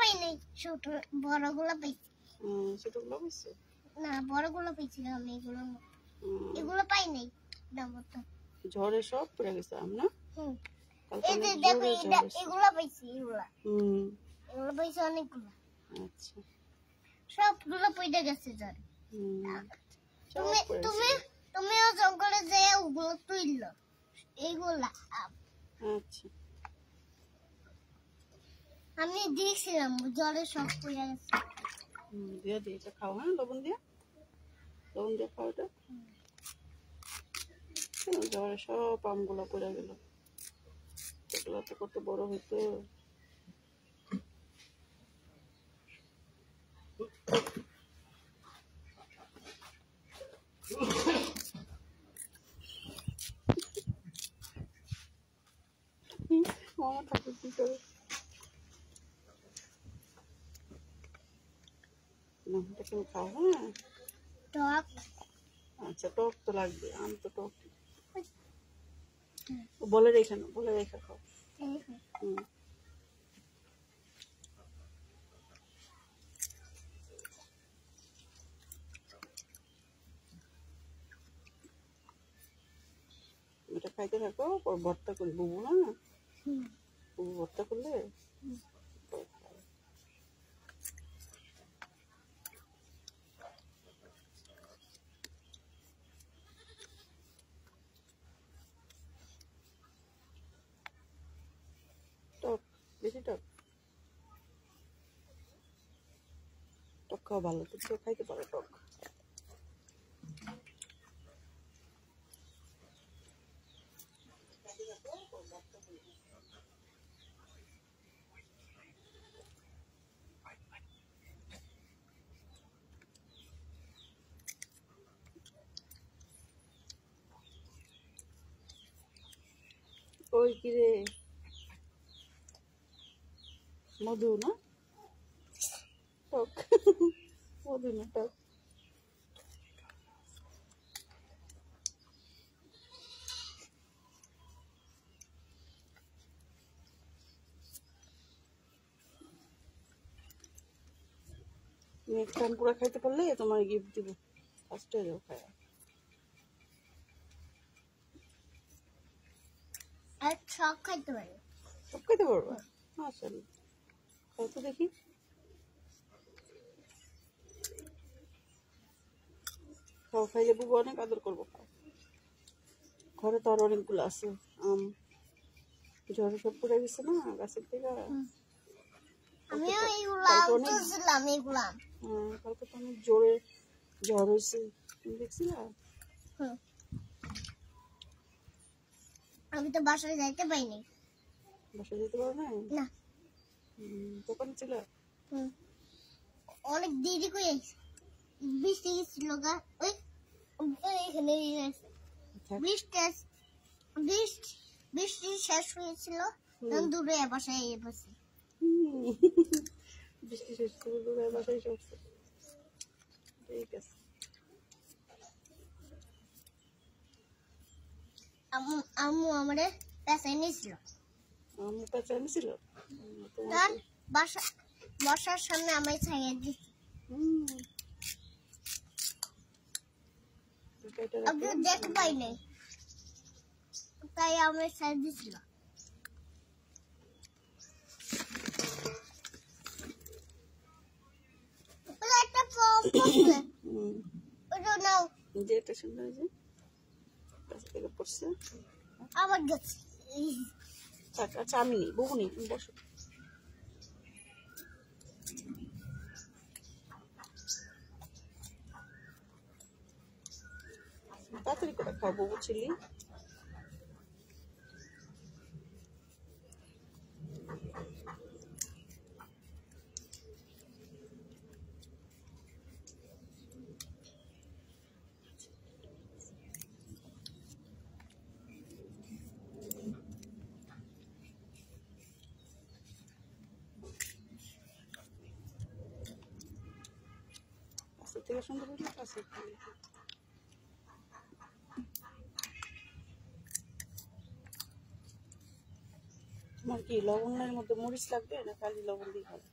পাই নাই, ছোট বড়গুলো পাইছি। ছোটগুলো পাইছো? না, বড়গুলো পাইছিলাম। এগুলো পাই নাই। ঝড়ে সব পড়ে গেছে আম না? এই যে দেখো, এগুলো পাইছি। এগুলো পাইছি অনেকগুলো। আচ্ছা, সবগুলো পড়ে গেছে ঝড়ে। তুমিও জঙ্গলে যেয়ে ওগুলো তুললো, এইগুলা। আচ্ছা, আমি দেখছিলাম ঝড়ে সব পড়ে গেছে। দিয়ে দিয়ে এটা খাও। হ্যাঁ, লবণ দিয়ে খাও এটা। ঝড়ে সব আমগুলো পড়ে গেল। এগুলো তো কত বড় হইতো। মামা থাকে কি করে? না, এটা কেউ খাও। হ্যাঁ, টক। আচ্ছা, টক তো লাগবে, আম তো টক। বলে রেখে খাও। এটা খাইতে থাকো, পর ভর্তা করি বুবু। হ্যাঁ, বুবু ভর্তা করলে টক, বেশি টক খাওয়া ভালো। তুমি খাইতে পারো টক। ওই কিরে, মধু না টক? মধু না টক? নেক্সট টাইম পুরো খাইতে পারলে তোমার গিফট দিব। ফার্স্টে যাও খায়। আর সব খাইতে পারি। সব খাইতে পারবা? আসলে খাও তো দেখি। খাও, খাইলে বুবু অনেক আদর করবো। খাও, ঘরে তো আর অনেকগুলো আছে আম। ঝড়ে সব পড়ে গেছে না গাছের থেকে। আমিও এইগুলা তুলছিলাম। কালকে তো অনেক জোরে ঝড় হয়েছে, তুমি দেখছিলা? আমি তো বাসায় যাইতে পাইনি। বাসায় যেতে পারো না? না, দোকানে ছিল। অনেক দেরি করে বৃষ্টি গেছিল গা। এখানে বৃষ্টি শেষ হয়েছিল, দূরে বাসায় বসে। বৃষ্টি শেষ করে দূরে বাসায় সরছে। ঠিক আছে। আম্মু আমারে পেঁচাই নিয়েছিল। আম্মু পেঁচাই নিয়েছিল? তার বাসার সামনে আমায় ছাইয়া দিচ্ছি। আমি দেখতে পাই নাই, তাই আমায় ছাইয়া দিচ্ছিল। একটা ওটা নাও। যেটা সুন্দর যে কাছে থেকে পড়ছে আবার গেছে। আচ্ছা, আমি নেই, বহু নেই, তুমি বসো। তাড়াতাড়ি করে খাও, বহু ছিলি। থেকে সুন্দর হইলে কাছে তোমার কি লবণের মধ্যে মরিচ লাগবে না খালি লবণ দিয়ে খাবে?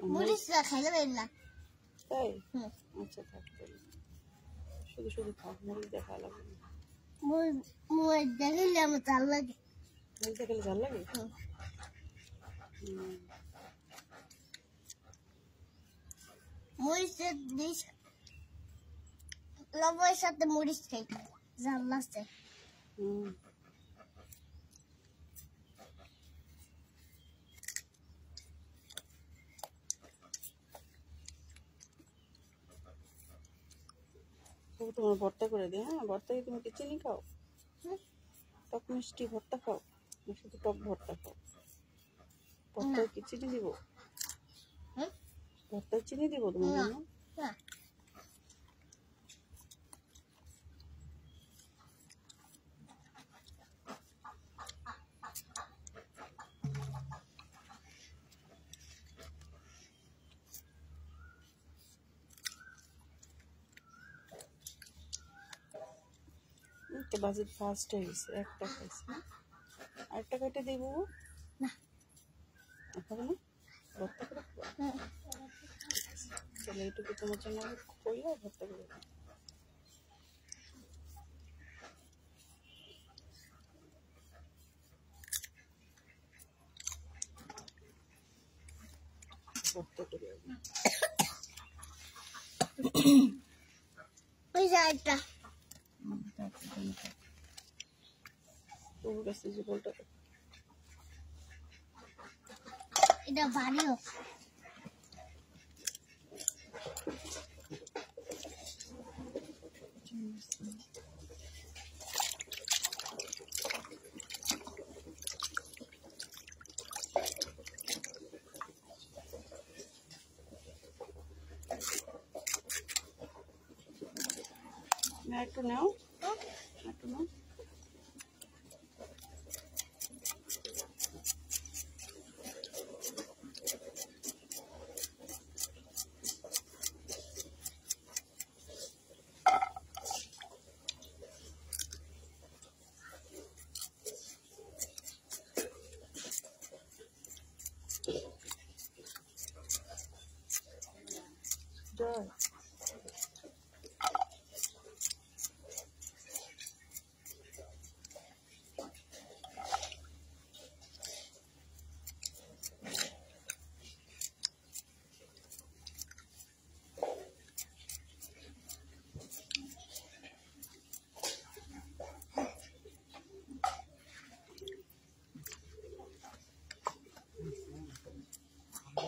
মরিচটা খাইলে বেরলা তাই আচ্ছা থাক তাহলে শুধু শুধু খাও মরিচ দেখা লাগবে না মরিচ দেখলে আমার চাল লাগে মরিচ দেখলে ভালো লাগে মরিচের ডিশ লবণের সাথে মরিচ খাই জাল লাগছে তোমার ভর্তা করে দিই হ্যাঁ ভর্তায় তুমি কি চিনি খাও টক মিষ্টি ভর্তা খাও শুধু টক ভর্তা খাও ভর্তায় কি চিনি দিব ভর্তায় চিনি দিব তোমার জন্য তো বাজেট ফার্স্ট হয়ে গেছে একটা খাইছি আরেকটা কেটে দিব না খাবো না ভর্তা করে তাহলে এইটুকু তোমার জন্য কইলে ভর্তা করে ভর্তা করে ওই জায়গাটা তোর কাছে যে বলটা এটা বাড়িও না একটু নাও একটু নাও জয়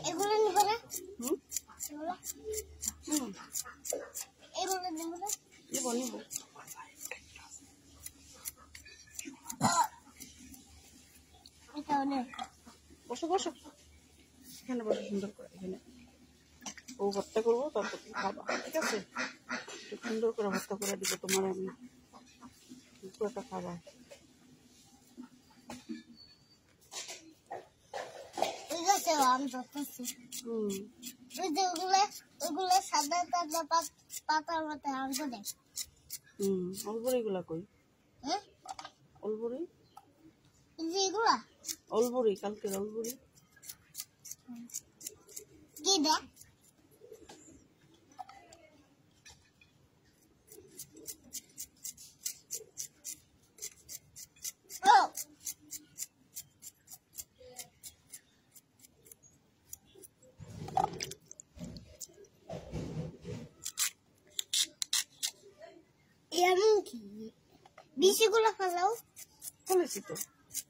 এগুলো নিব না এগুলো নিব না নিব নিব এটা অনেক বসো বসো এখানে বসো সুন্দর করে এখানে ও ভর্তা করবো তারপর তুমি খাবা ঠিক আছে একটু সুন্দর করে ভর্তা করে দিব তোমার আমি একটা খাবার ঠিক আছে আমি ধরতেছি ওই যে ওগুলো সাদা সাদা পাতার মতো আনতে দেখ অলবরি গুলা কই হ্যাঁ অলবরি এই যে এগুলা অলবরি কালকের অলবরি কি দেখ ও এমন কি বিচিগুলো ফেলাও ফেলেছি তো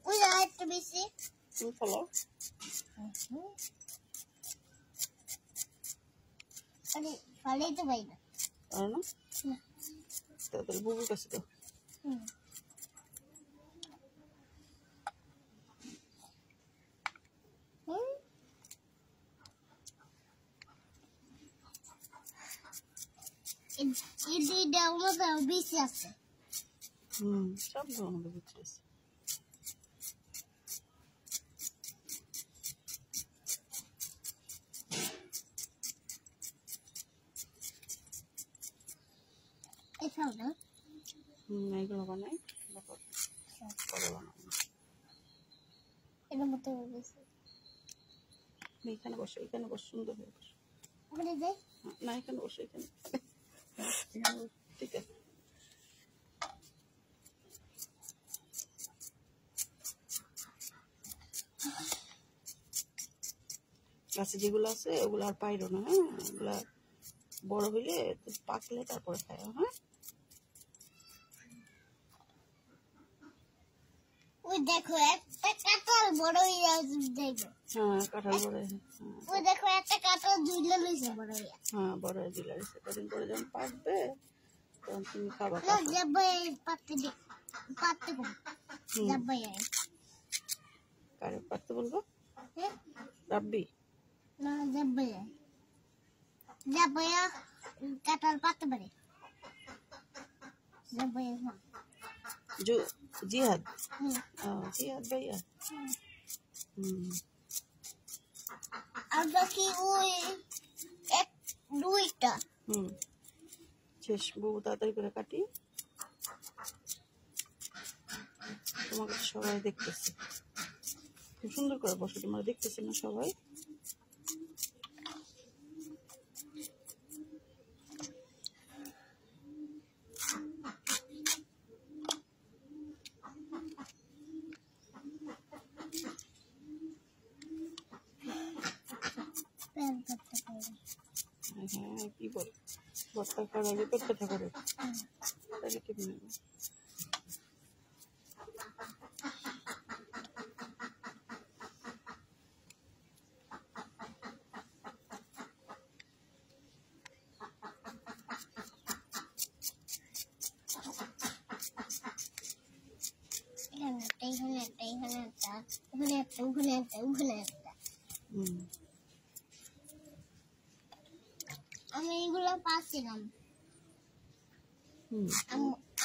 ওই যে একটা বিচি তুমি ফেলাও আরে ফেলেই তো পাই না আর না তাহলে বুবুর কাছে তো এই দুইটা মতো বিচি আছে সব আমাদের ভিতরে আছে এটাও না এইগুলো বানাই পরে বানাবো এটার মতো বিচি এখানে বসো, এখানে বসো, সুন্দর হয়ে বসো। ওখানে যাই। না, এখানে বসো, এখানে। ঠিক আছে। গাছে যেগুলো আছে ওগুলো আর পাইরো না, হ্যাঁ? ওগুলা বড় হইলে পাকলে তারপরে খায়, হ্যাঁ? ওই দেখো একটা কাঁঠাল বড় হয়ে দেখো। হ্যাঁ, কাঁঠাল বড় হয়ে, ওই দেখো একটা কাঁঠাল ঝুলে লইছে বড় হয়ে। হ্যাঁ, বড় হয়ে দিলে কদিন পরে যখন পাকবে তখন তুমি খাবা। না যাবে পাতে দে, পাতে কো যাবে। কারে পারতে বলবো? হ্যাঁ রাব্বি? না যাবে, যাবে কাঁঠাল পাতে পারে যাবে। জিহাদ? হুম জিহাদ ভাইয়া। আর বাকি ওই এক দুইটা। শেষ, বউ তাড়াতাড়ি করে কাটি। তোমাকে সবাই দেখতেছে, খুব সুন্দর করে বসো, তোমরা দেখতেছে না সবাই? হ্যাঁ, কি বল, ভর্তা খাওয়ার আগে পেট ব্যথা করে, তাহলে কেমন হবে? আমি এগুলো পাচ্ছিলাম।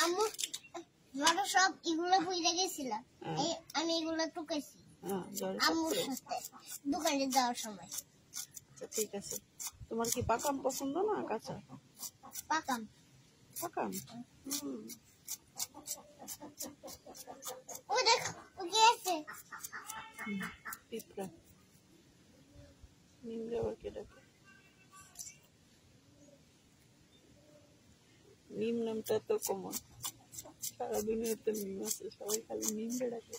আম্মু বড় সব এগুলো বুঝে গেছিলাম, আমি এগুলো টুকেছি আম্মুর সাথে দোকানে যাওয়ার সময়। আচ্ছা ঠিক আছে। তোমার কি পাকাম পছন্দ না কাঁচা? পাকাম। পাকাম? ও দেখ, ও কি আছে? পিঁপড়া। নিমরে আবার কে ডাকে? নিম নামটা তো কমন, সারা দুনিয়াতে নিম আছে, সবাই খালি নিমরে ডাকে।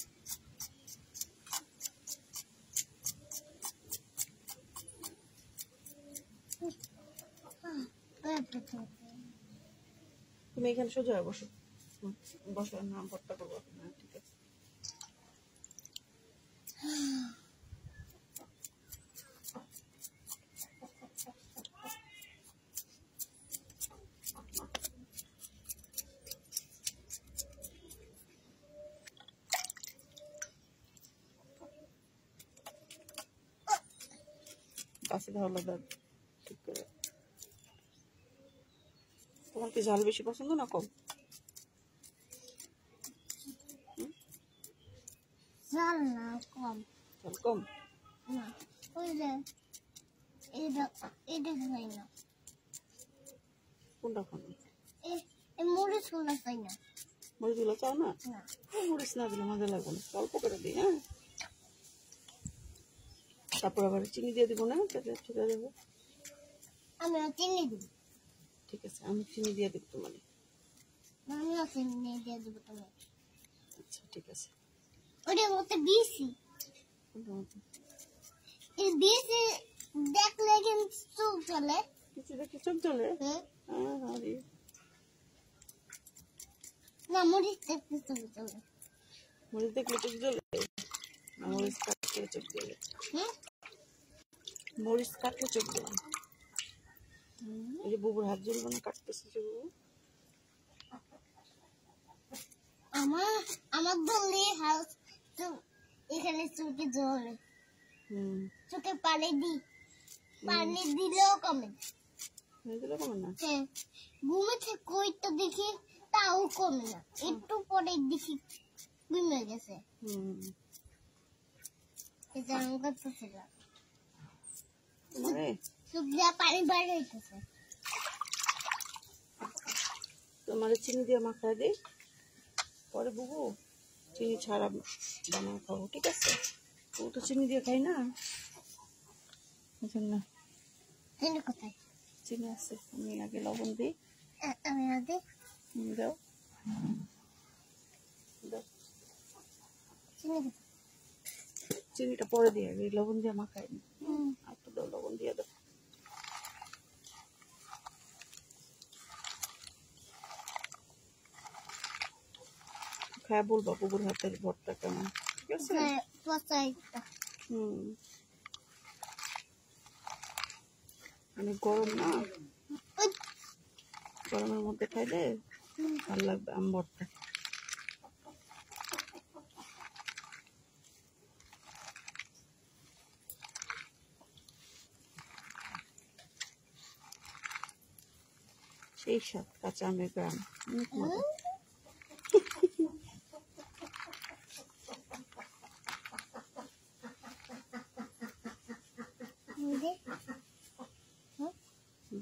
তুমি এখানে সোজা হয়ে বসো, বসো, নাম ভর্তা করবো। হ্যাঁ ঠিক আছে। কাছে ধরলো দাঁত ঠিক করে। তোমার কি ঝাল বেশি পছন্দ না কম? ঝাল না কম। ঝাল কম? না ওই যে এটা এটা খাই না। কোনটা খান? এই মরিচ গুলো খাই না। মরিচ গুলো চাও না? না মরিচ না দিলে মজা লাগবে না, অল্প করে দিই। হ্যাঁ, তারপর আবার চিনি দিয়ে দিব না, ছেড়ে দেবো। আমি চিনি দিব। ঠিক আছে, আমি চিনি দিয়ে দিব তোমার। আমিও চিনি দিয়ে দিব তোমার। আচ্ছা ঠিক আছে। ওটার মধ্যে বিসি, এই বিসি দেখলে কিন্তু চোখ জ্বলে। কিছু দেখি চোখ জ্বলে? না মরিচ দেখতে চোখ জ্বলে। মরিচ দেখলে চোখ জ্বলে? মরিচ কাটলে চোখ জ্বলে। মরিচ কাটলে চোখ জ্বলে। এই যে বুবুর হাত জ্বলবে না, কাটতেছে যে বুবু। আমার বললে হাত এখানে চোখে জ্বলে। চোখে পানি দিলেও কমে না। হ্যাঁ, ঘুমে থেকে ওইটা দেখি তাও কমে না, একটু পরে দেখি কমে গেছে। এটা আমি করতেছিলাম, চোখ দিয়ে পানি বার হইতেছে। তোমার চিনি দিয়ে মাখায় দিই, পরে বুবু চিনি ছাড়া বানায় খাবো, ঠিক আছে? ও তো চিনি দিয়ে খাই না। বুঝছেন না? চিনি কোথায়? চিনি আছে, আমি আগে লবণ দিই। আমি আদি দাও দাও, চিনি কোথায়? চিনিটা পরে দিয়ে, আগে লবণ দিয়ে মাখাই নি। আর তো দাও, লবণ দিয়ে দাও। খায় বলবা বুবুর হাতের ভর্তা কেমন, ঠিক আছে? পচাইটা মানে গরম না, গরমের মধ্যে খাইলে ভালো লাগবে আম ভর্তা। সেই স্বাদ কাঁচা আমের গ্রাম, অনেক মজা।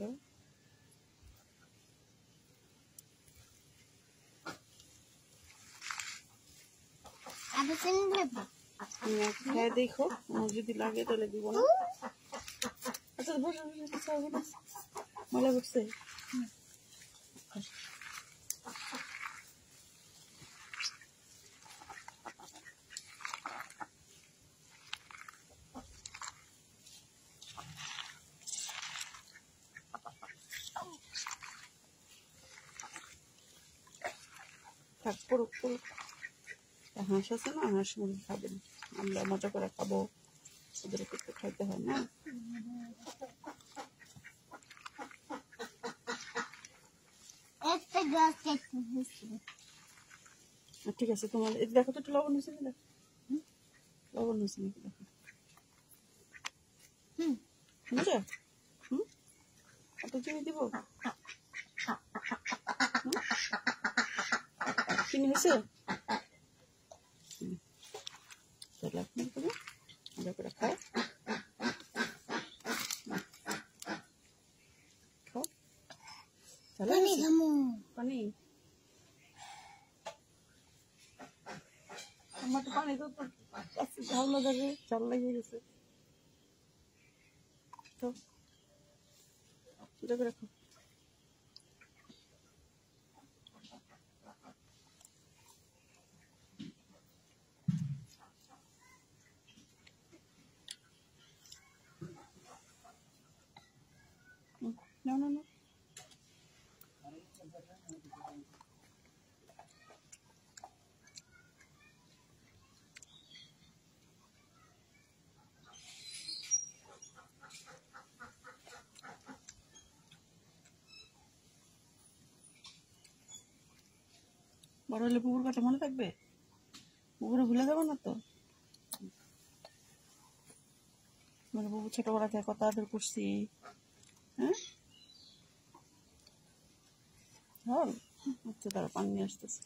দাও। আগে চিনি দেবো। খেয়ে দেখো, যদি লাগে তাহলে দিব না। আচ্ছা বসে বসে মজা করছে। থাক পড়ুক পড়ুক। হাঁস আছে না, হাঁস মুরগি খাবেন, আমরা মজা করে খাবো, ওদেরকে একটু খাইতে হয় না। একটা গ্লাস কেটে ঠিক আছে, তোমার দেখো তো একটু লবণ হয়েছে না, লবণ হয়েছে নাকি দেখো। বুঝছো? অত চিনি দিব? চিনি হয়েছে? তাহলে আপনি তুমি মজা করে খাও, খাও। তাহলে পানি, আমার তো পানি তো ঝাল না যাবে, ঝাল লাগিয়ে গেছে। তো মজা করে খাও। No, no, no. বড় হলে পুকুর কথা মনে থাকবে? পুকুরে ভুলে যাবো না তো? মানে বাবু ছোটবেলা থেকে কত আদর করছি। হ্যাঁ, আচ্ছা, তারা পানি নিয়ে আসতেছে।